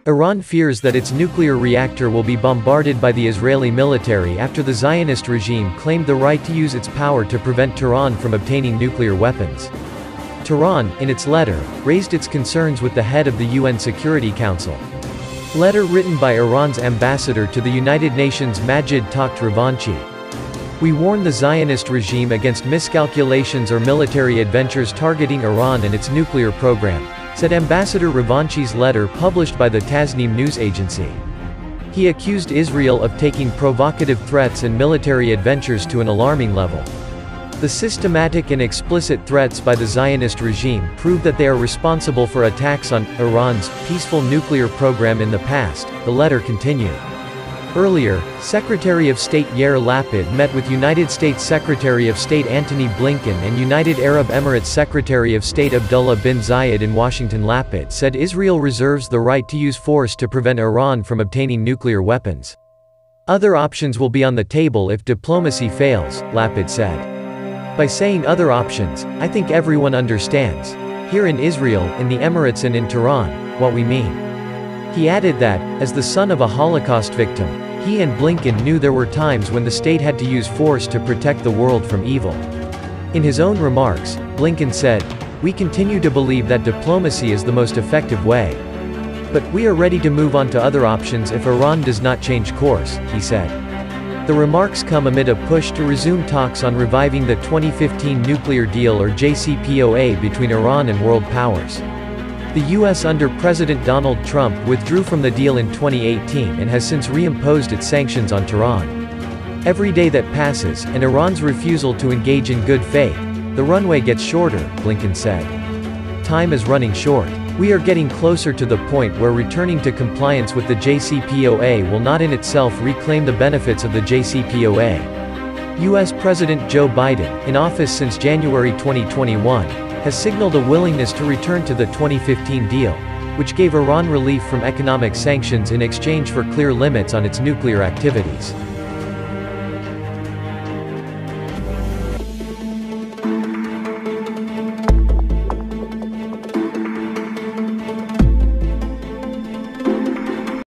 Iran fears that its nuclear reactor will be bombarded by the Israeli military after the Zionist regime claimed the right to use its power to prevent Tehran from obtaining nuclear weapons. Tehran, in its letter, raised its concerns with the head of the UN Security Council. Letter written by Iran's ambassador to the United Nations Majid Takht Ravanchi. We warn the Zionist regime against miscalculations or military adventures targeting Iran and its nuclear program, said Ambassador Ravanchi's letter published by the Tasnim news agency. He accused Israel of taking provocative threats and military adventures to an alarming level. The systematic and explicit threats by the Zionist regime prove that they are responsible for attacks on Iran's peaceful nuclear program in the past, the letter continued. Earlier, Secretary of State Yair Lapid met with United States Secretary of State Antony Blinken and United Arab Emirates Secretary of State Abdullah bin Zayed in Washington. Lapid said Israel reserves the right to use force to prevent Iran from obtaining nuclear weapons. Other options will be on the table if diplomacy fails, Lapid said. By saying other options, I think everyone understands, here in Israel, in the Emirates and in Tehran, what we mean. He added that, as the son of a Holocaust victim, he and Blinken knew there were times when the state had to use force to protect the world from evil. In his own remarks, Blinken said, "We continue to believe that diplomacy is the most effective way. But we are ready to move on to other options if Iran does not change course," he said. The remarks come amid a push to resume talks on reviving the 2015 nuclear deal or JCPOA between Iran and world powers. The U.S. under President Donald Trump withdrew from the deal in 2018 and has since reimposed its sanctions on Tehran. Every day that passes, and Iran's refusal to engage in good faith, the runway gets shorter, Blinken said. Time is running short. We are getting closer to the point where returning to compliance with the JCPOA will not in itself reclaim the benefits of the JCPOA. U.S. President Joe Biden, in office since January 2021, has signaled a willingness to return to the 2015 deal, which gave Iran relief from economic sanctions in exchange for clear limits on its nuclear activities.